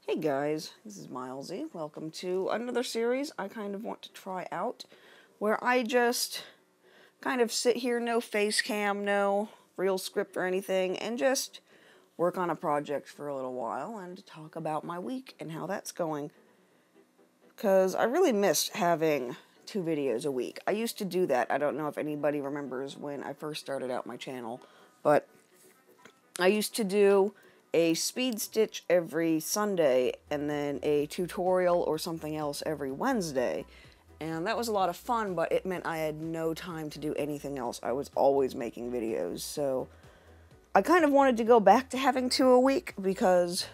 Hey guys, this is Milesy. Welcome to another series I kind of want to try out, where I just kind of sit here, no face cam, no real script or anything, and just work on a project for a little while and talk about my week and how that's going. Because I really missed having 2 videos a week. I used to do that. I don't know if anybody remembers when I first started out my channel, but I used to do a speed stitch every Sunday, and then a tutorial or something else every Wednesday. And that was a lot of fun, but it meant I had no time to do anything else. I was always making videos, so I kind of wanted to go back to having 2 a week, because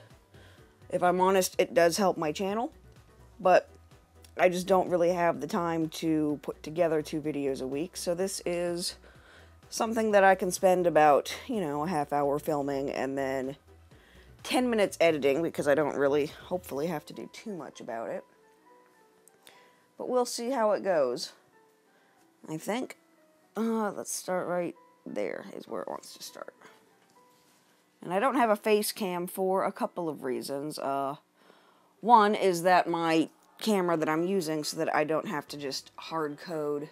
if I'm honest, it does help my channel, but I just don't really have the time to put together 2 videos a week. So this is something that I can spend about, a half hour filming and then 10 minutes editing, because I don't really, hopefully, have to do too much about it. But we'll see how it goes, I think. Let's start right there, is where it wants to start. And I don't have a face cam for a couple of reasons. One is that my camera that I'm using, so that I don't have to just hard code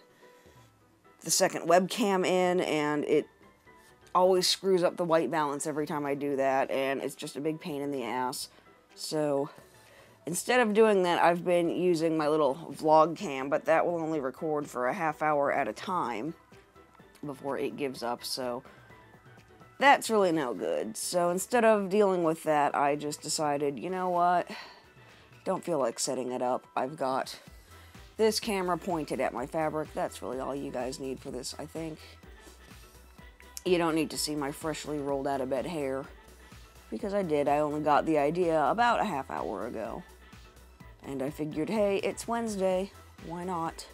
the second webcam in, and it always screws up the white balance every time I do that, and it's just a big pain in the ass. So instead of doing that, I've been using my little vlog cam, but that will only record for a half hour at a time before it gives up, so that's really no good. So instead of dealing with that, I just decided, you know what, don't feel like setting it up. I've got this camera pointed at my fabric. That's really all you guys need for this, I think. You don't need to see my freshly rolled out of bed hair, because I only got the idea about a half hour ago. And I figured, hey, it's Wednesday, why not?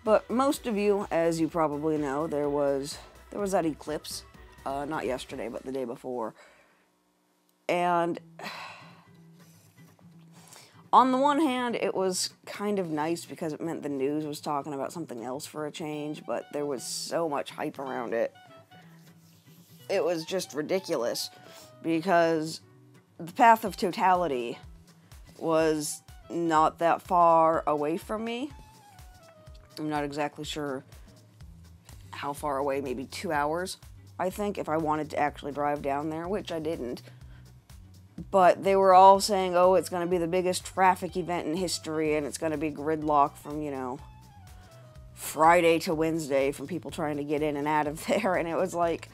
But most of you, as you probably know, there was that eclipse, not yesterday, but the day before. And on the one hand, it was kind of nice because it meant the news was talking about something else for a change, but there was so much hype around it. It was just ridiculous, because the path of totality was not that far away from me. I'm not exactly sure how far away, maybe 2 hours, I think, if I wanted to actually drive down there, which I didn't. But they were all saying, oh, it's going to be the biggest traffic event in history, and it's going to be gridlock from, Friday to Wednesday, from people trying to get in and out of there, and it was like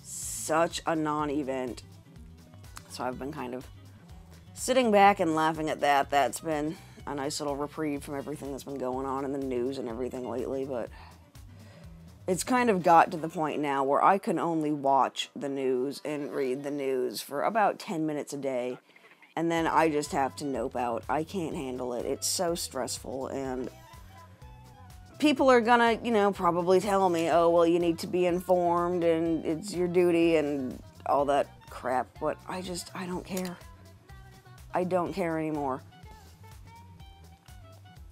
such a non-event. So I've been kind of sitting back and laughing at that. That's been a nice little reprieve from everything that's been going on in the news and everything lately, but it's kind of got to the point now where I can only watch the news and read the news for about 10 minutes a day, and then I just have to nope out. I can't handle it. It's so stressful, and people are gonna, probably tell me, oh, well, you need to be informed, and it's your duty, and all that crap, but I don't care. I don't care anymore.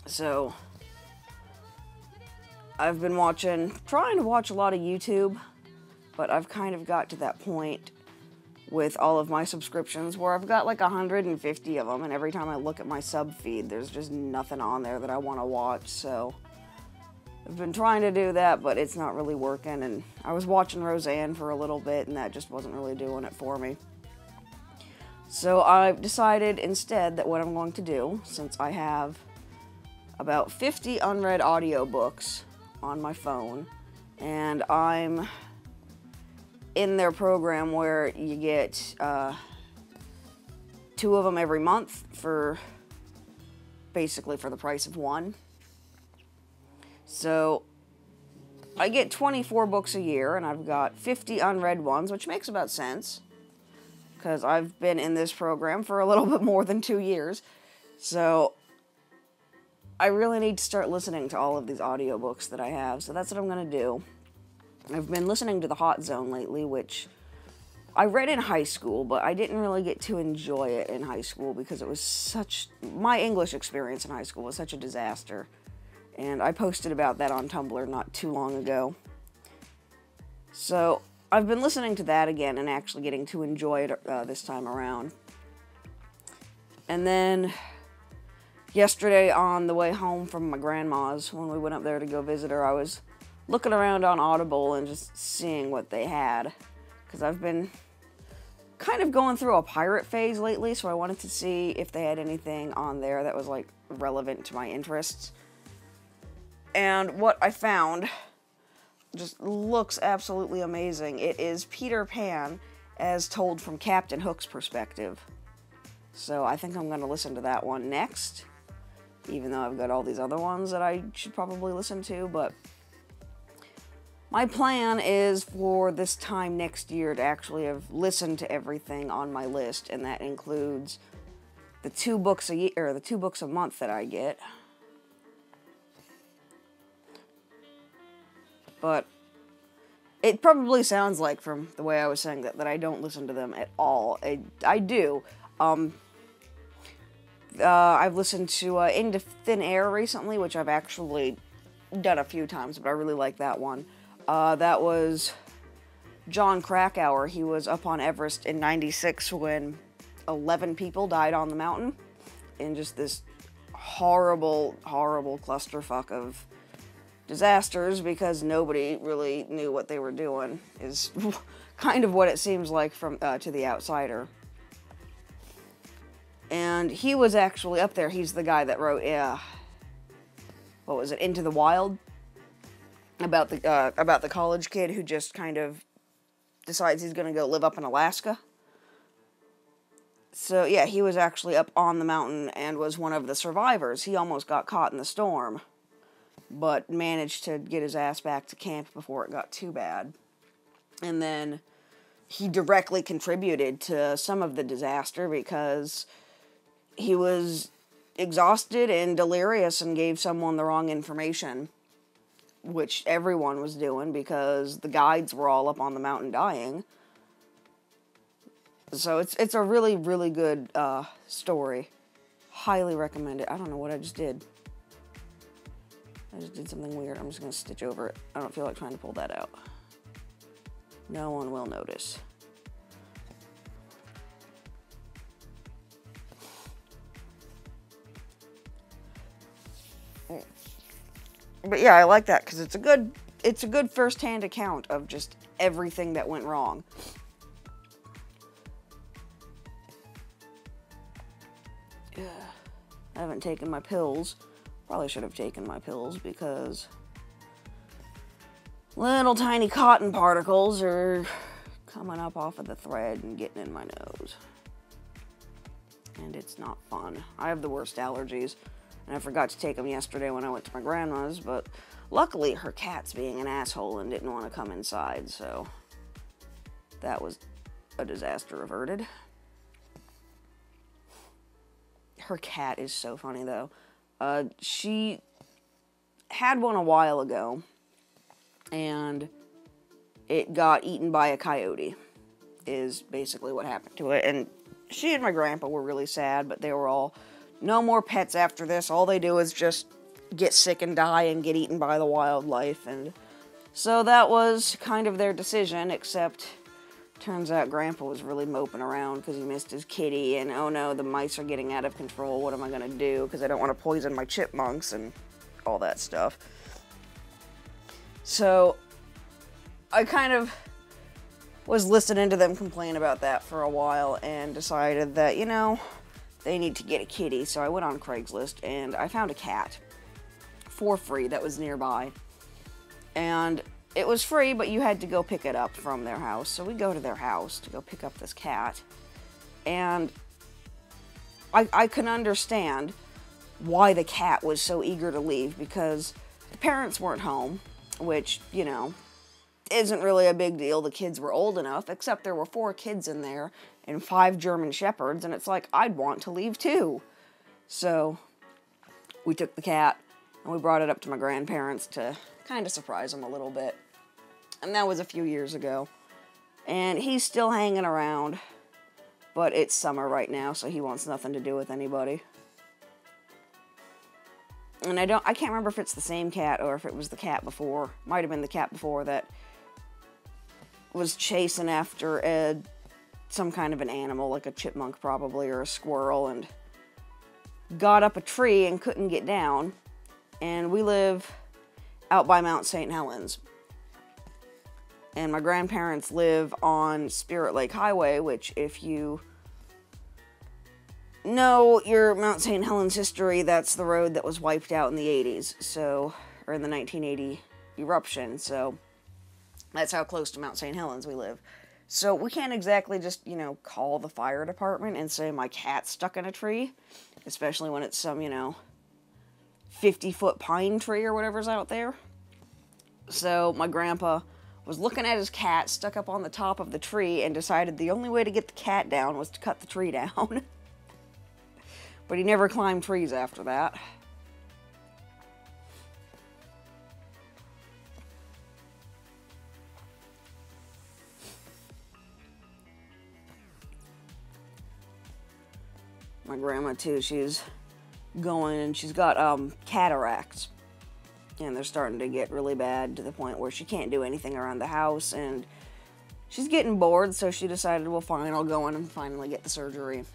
So I've been trying to watch a lot of YouTube, but I've kind of got to that point with all of my subscriptions where I've got like 150 of them, and every time I look at my sub feed, there's just nothing on there that I want to watch. So I've been trying to do that, but it's not really working, and I was watching Roseanne for a little bit, and that just wasn't really doing it for me. So I've decided instead that what I'm going to do, since I have about 50 unread audiobooks on my phone, and I'm in their program where you get 2 of them every month for basically for the price of 1. So I get 24 books a year, and I've got 50 unread ones, which makes about sense, because I've been in this program for a little bit more than 2 years. So I really need to start listening to all of these audiobooks that I have, so that's what I'm going to do. I've been listening to The Hot Zone lately, which I read in high school, but I didn't really get to enjoy it in high school because it was my English experience in high school was such a disaster. And I posted about that on Tumblr not too long ago. So, I've been listening to that again and actually getting to enjoy it this time around. And then, yesterday on the way home from my grandma's, when we went up there to go visit her, I was looking around on Audible and just seeing what they had. Because I've been kind of going through a pirate phase lately, so I wanted to see if they had anything on there that was, like, relevant to my interests. And what I found just looks absolutely amazing. It is Peter Pan as told from Captain Hook's perspective. So I think I'm going to listen to that one next, even though I've got all these other ones that I should probably listen to, but my plan is for this time next year to actually have listened to everything on my list, and that includes the 2 books a year, or the 2 books a month that I get. But it probably sounds like, from the way I was saying that I don't listen to them at all. I do. I've listened to Into Thin Air recently, which I've actually done a few times, but I really like that one. That was John Krakauer. He was up on Everest in '96 when 11 people died on the mountain in just this horrible, horrible clusterfuck of disasters because nobody really knew what they were doing, is kind of what it seems like from to the outsider. And he was actually up there. He's the guy that wrote, what was it, Into the Wild? About the college kid who just kind of decides he's going to go live up in Alaska. So, yeah, he was actually up on the mountain and was one of the survivors. He almost got caught in the storm, but managed to get his ass back to camp before it got too bad. And then he directly contributed to some of the disaster because he was exhausted and delirious and gave someone the wrong information, which everyone was doing because the guides were all up on the mountain dying. So it's a really, really good story. Highly recommend it. I don't know what I just did. I just did something weird. I'm just going to stitch over it. I don't feel like trying to pull that out. No one will notice. But yeah, I like that because it's a good first-hand account of just everything that went wrong. I haven't taken my pills. Probably should have taken my pills because little tiny cotton particles are coming up off of the thread and getting in my nose. And it's not fun. I have the worst allergies. And I forgot to take them yesterday when I went to my grandma's, but luckily her cat's being an asshole and didn't want to come inside, so that was a disaster averted. Her cat is so funny, though. She had one a while ago, and it got eaten by a coyote, is basically what happened to it. And she and my grandpa were really sad, but they were all, no more pets after this. All they do is just get sick and die and get eaten by the wildlife. And so that was kind of their decision, except turns out Grandpa was really moping around because he missed his kitty, and oh no, the mice are getting out of control. What am I going to do? Because I don't want to poison my chipmunks and all that stuff. So I kind of was listening to them complain about that for a while and decided that, you know, they need to get a kitty. So I went on Craigslist and I found a cat for free that was nearby. And it was free, but you had to go pick it up from their house. So we go to their house to go pick up this cat. And I can understand why the cat was so eager to leave, because the parents weren't home, which, you know, isn't really a big deal. The kids were old enough, except there were 4 kids in there and 5 German Shepherds, and it's like, I'd want to leave too. So we took the cat and we brought it up to my grandparents to kind of surprise them a little bit. And that was a few years ago. And he's still hanging around, but it's summer right now, so he wants nothing to do with anybody. And I can't remember if it's the same cat or if it was the cat before. Might have been the cat before that was chasing after some kind of an animal, like a chipmunk probably, or a squirrel, and got up a tree and couldn't get down. And we live out by Mount St. Helens. And my grandparents live on Spirit Lake Highway, which, if you know your Mount St. Helens history, that's the road that was wiped out in the 80s, so, or in the 1980 eruption, so that's how close to Mount St. Helens we live. So we can't exactly just, you know, call the fire department and say my cat's stuck in a tree, especially when it's some, you know, 50-foot pine tree or whatever's out there. So my grandpa was looking at his cat stuck up on the top of the tree and decided the only way to get the cat down was to cut the tree down. But he never climbed trees after that. My grandma, too, she's going and she's got cataracts. And they're starting to get really bad to the point where she can't do anything around the house. And she's getting bored, so she decided, well, fine, I'll go in and finally get the surgery,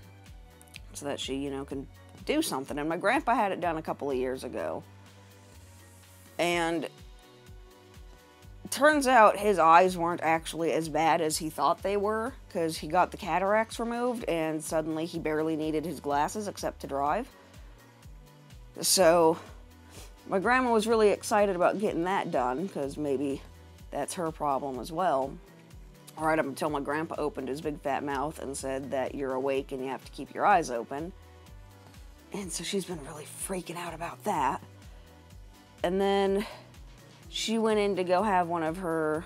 so that she, you know, can do something. And my grandpa had it done a couple of years ago. And turns out his eyes weren't actually as bad as he thought they were, because he got the cataracts removed, and suddenly he barely needed his glasses except to drive. So my grandma was really excited about getting that done, because maybe that's her problem as well. Right up until my grandpa opened his big fat mouth and said that you're awake and you have to keep your eyes open. And so she's been really freaking out about that. And then she went in to go have one of her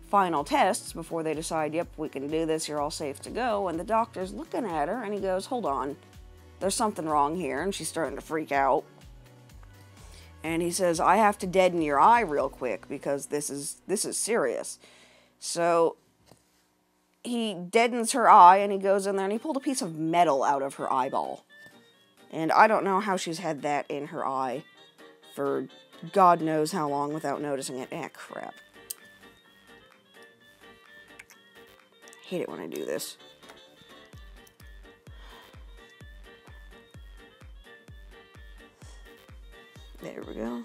final tests before they decide, yep, we can do this, you're all safe to go. And the doctor's looking at her and he goes, hold on, there's something wrong here. And she's starting to freak out. And he says, I have to deaden your eye real quick because this is serious. So he deadens her eye and he goes in there and he pulled a piece of metal out of her eyeball. And I don't know how she's had that in her eye for God knows how long without noticing it. Ah, crap. Hate it when I do this. There we go.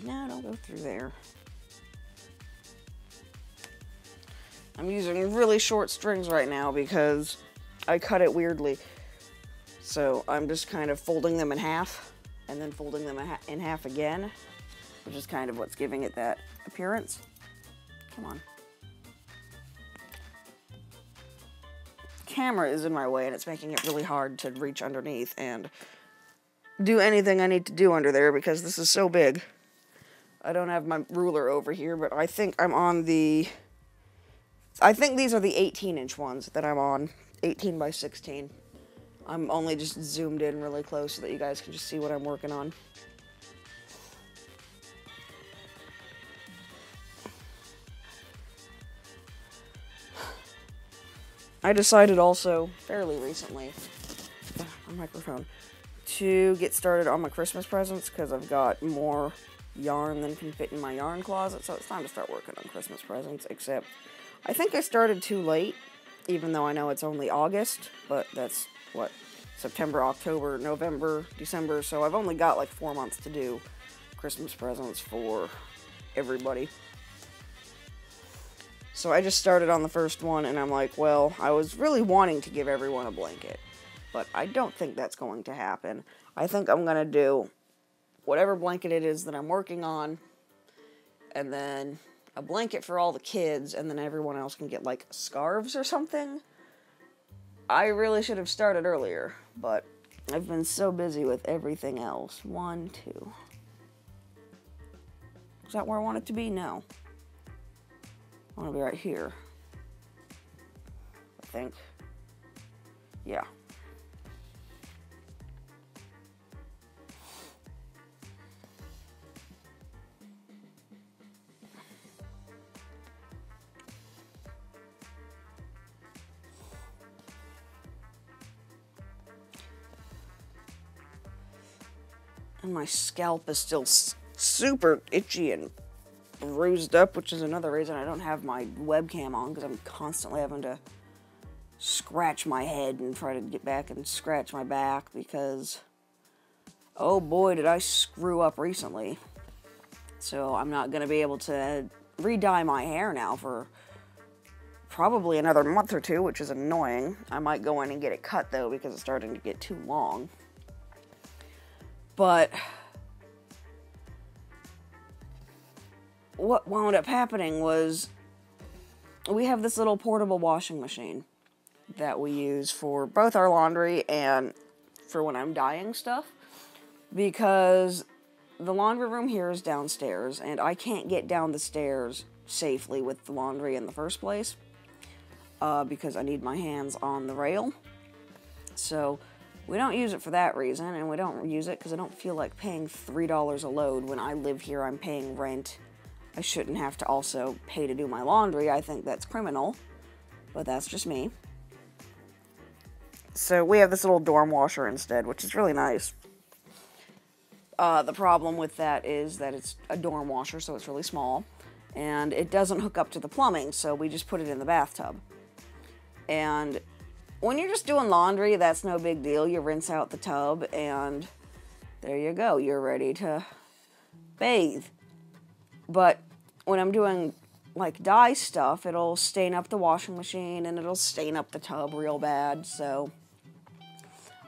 No, don't go through there. I'm using really short strings right now because I cut it weirdly. So I'm just kind of folding them in half and then folding them in half again, which is kind of what's giving it that appearance. Come on. Camera is in my way and it's making it really hard to reach underneath and do anything I need to do under there because this is so big. I don't have my ruler over here, but I think I'm on the... I think these are the 18-inch ones that I'm on. 18 by 16. I'm only just zoomed in really close so that you guys can just see what I'm working on. I decided also, fairly recently, a microphone, to get started on my Christmas presents because I've got more yarn than can fit in my yarn closet, so it's time to start working on Christmas presents, except I think I started too late, even though I know it's only August, but that's, what, September, October, November, December, so I've only got like 4 months to do Christmas presents for everybody. So I just started on the first one, and I'm like, well, I was really wanting to give everyone a blanket, but I don't think that's going to happen. I think I'm going to do whatever blanket it is that I'm working on, and then a blanket for all the kids, and then everyone else can get, like, scarves or something. I really should have started earlier, but I've been so busy with everything else. 1, 2. Is that where I want it to be? No. I want to be right here. I think. Yeah. And my scalp is still super itchy and bruised up, which is another reason I don't have my webcam on, because I'm constantly having to scratch my head and try to get back and scratch my back, because oh boy did I screw up recently. So I'm not going to be able to re-dye my hair now for probably another month or two, which is annoying. I might go in and get it cut though, because it's starting to get too long. But what wound up happening was, we have this little portable washing machine that we use for both our laundry and for when I'm dyeing stuff, because the laundry room here is downstairs, and I can't get down the stairs safely with the laundry in the first place, because I need my hands on the rail. So we don't use it for that reason, and we don't use it because I don't feel like paying $3 a load. When I live here, I'm paying rent. I shouldn't have to also pay to do my laundry. I think that's criminal, but that's just me. So we have this little dorm washer instead, which is really nice. The problem with that is that it's a dorm washer, so it's really small, and it doesn't hook up to the plumbing, so we just put it in the bathtub. And when you're just doing laundry, that's no big deal. You rinse out the tub, and there you go. You're ready to bathe. But when I'm doing, like, dye stuff, it'll stain up the washing machine, and it'll stain up the tub real bad. So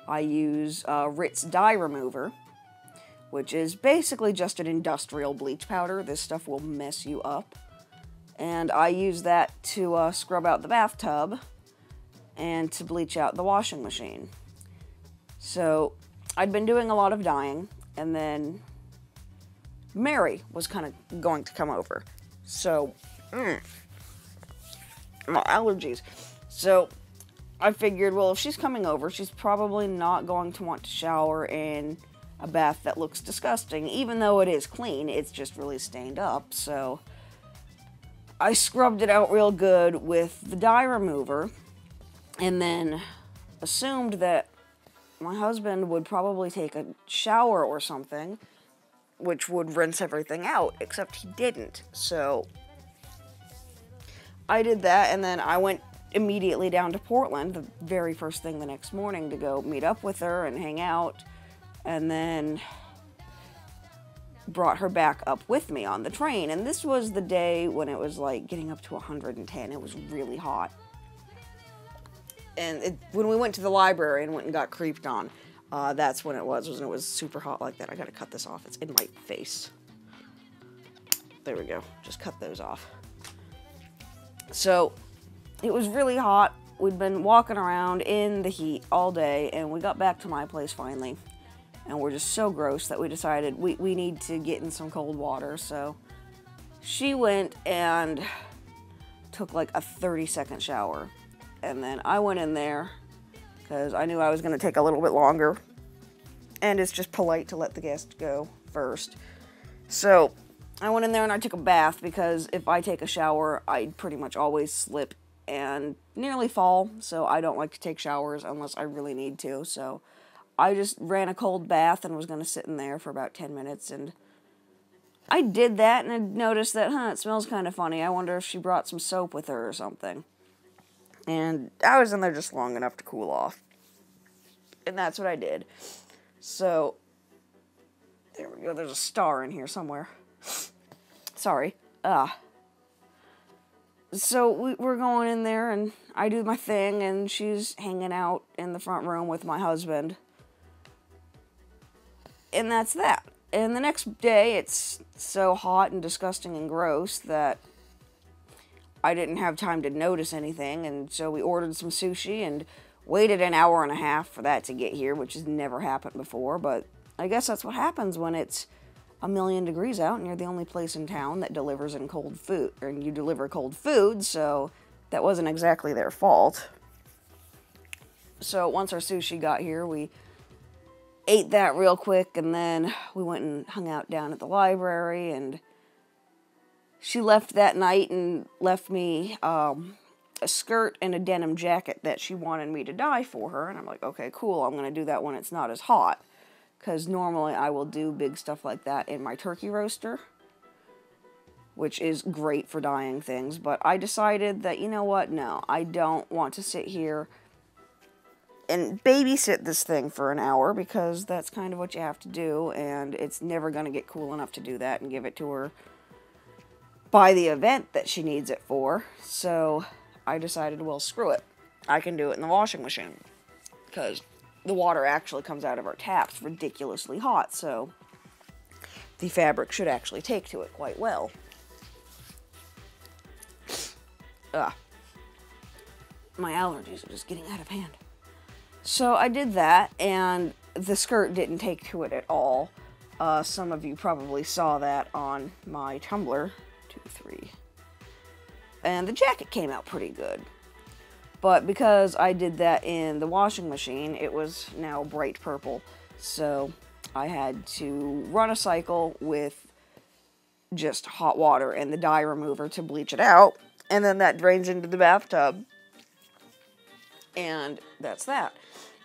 I use Ritz Dye Remover, which is basically just an industrial bleach powder. This stuff will mess you up. And I use that to scrub out the bathtub and to bleach out the washing machine. So I'd been doing a lot of dyeing, and then Mary was kind of going to come over. So, my allergies. So I figured, well, if she's coming over, she's probably not going to want to shower in a bath that looks disgusting. Even though it is clean, it's just really stained up. So I scrubbed it out real good with the dye remover, and then assumed that my husband would probably take a shower or something, which would rinse everything out, except he didn't. So I did that, and then I went immediately down to Portland, the very first thing the next morning, to go meet up with her and hang out, and then brought her back up with me on the train. And this was the day when it was like getting up to 110. It was really hot. And when we went to the library and went and got creeped on, that's when it was when it was super hot like that. I gotta cut this off. It's in my face. There we go. Just cut those off. So it was really hot. We'd been walking around in the heat all day, and we got back to my place finally. And we're just so gross that we decided we need to get in some cold water. So she went and took like a 30-second shower. And then I went in there because I knew I was going to take a little bit longer. And it's just polite to let the guest go first. So I went in there and I took a bath, because if I take a shower, I pretty much always slip and nearly fall. So I don't like to take showers unless I really need to. So I just ran a cold bath and was going to sit in there for about 10 minutes. And I did that, and I noticed that, it smells kind of funny. I wonder if she brought some soap with her or something. And I was in there just long enough to cool off. And that's what I did. So, there we go. There's a star in here somewhere. Sorry. So, we're going in there, and I do my thing, and she's hanging out in the front room with my husband. And that's that. And the next day, it's so hot and disgusting and gross that I didn't have time to notice anything, and so we ordered some sushi and waited an hour and a half for that to get here, which has never happened before, but I guess that's what happens when it's 1,000,000 degrees out and you're the only place in town that delivers in cold food, or you deliver cold food, so that wasn't exactly their fault. So once our sushi got here, we ate that real quick, and then we went and hung out down at the library, and she left that night and left me a skirt and a denim jacket that she wanted me to dye for her. And I'm like, okay, cool. I'm going to do that when it's not as hot, because normally I will do big stuff like that in my turkey roaster, which is great for dyeing things. But I decided that, you know what, no, I don't want to sit here and babysit this thing for an hour, because that's kind of what you have to do, and it's never going to get cool enough to do that and give it to her by the event that she needs it for. So I decided, well, screw it. I can do it in the washing machine, because the water actually comes out of our taps ridiculously hot, so the fabric should actually take to it quite well. My allergies are just getting out of hand. So I did that, and the skirt didn't take to it at all. Some of you probably saw that on my Tumblr. 2, 3. And the jacket came out pretty good. But because I did that in the washing machine, it was now bright purple. So I had to run a cycle with just hot water and the dye remover to bleach it out. And then that drains into the bathtub. And that's that.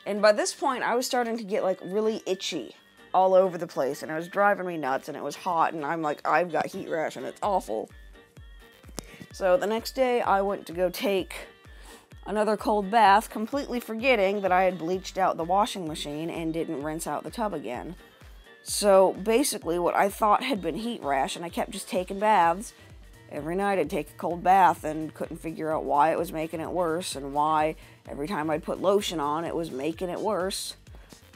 And by this point, I was starting to get, like, really itchy all over the place. And it was driving me nuts, and it was hot. And I'm like, I've got heat rash, and it's awful. So the next day, I went to go take another cold bath, completely forgetting that I had bleached out the washing machine and didn't rinse out the tub again. So basically, what I thought had been heat rash, and I kept just taking baths. Every night I'd take a cold bath and couldn't figure out why it was making it worse, and why every time I'd put lotion on it was making it worse.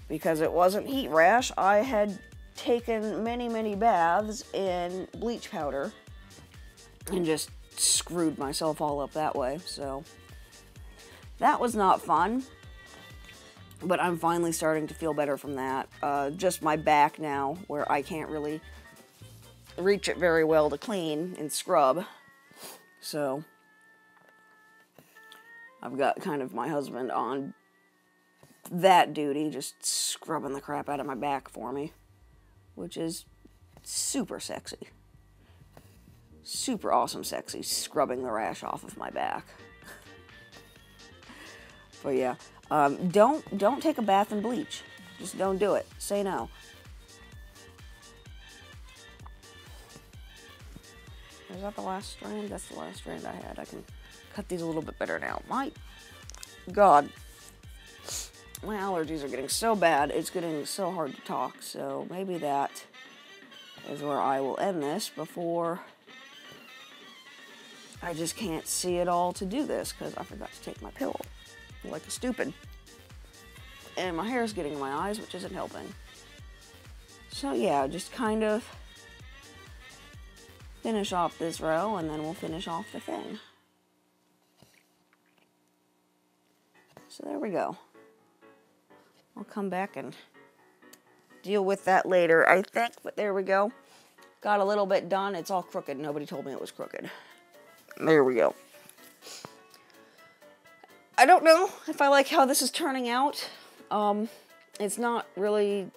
Because it wasn't heat rash. I had taken many, many baths in bleach powder and just screwed myself all up that way. So that was not fun, but I'm finally starting to feel better from that. Just my back now, where I can't really reach it very well to clean and scrub. So I've got kind of my husband on that duty, just scrubbing the crap out of my back for me, which is super sexy. Super awesome sexy, scrubbing the rash off of my back. But yeah, don't take a bath in bleach. Just don't do it. Say no. Is that the last strand? That's the last strand I had. I can cut these a little bit better now. My God. My allergies are getting so bad, it's getting so hard to talk. So maybe that is where I will end this before I just can't see it all to do this, because I forgot to take my pill like a stupid. And my hair's getting in my eyes, which isn't helping. So yeah, just kind of finish off this row, and then we'll finish off the thing. So there we go. I'll come back and deal with that later, I think, but there we go. Got a little bit done. It's all crooked. Nobody told me it was crooked. There we go. I don't know if I like how this is turning out. It's not really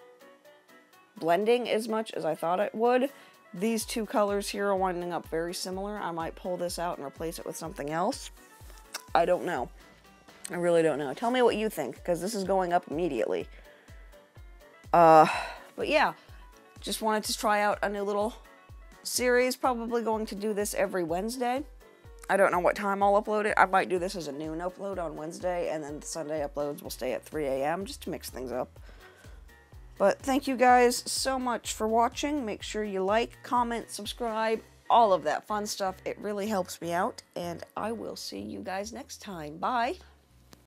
blending as much as I thought it would. These two colors here are winding up very similar. I might pull this out and replace it with something else. I don't know. I really don't know. Tell me what you think, because this is going up immediately. But yeah, just wanted to try out a new little series. Probably going to do this every Wednesday. I don't know what time I'll upload it. I might do this as a noon upload on Wednesday, and then the Sunday uploads will stay at 3 a.m. just to mix things up. But thank you guys so much for watching. Make sure you like, comment, subscribe, all of that fun stuff. It really helps me out, and I will see you guys next time. Bye!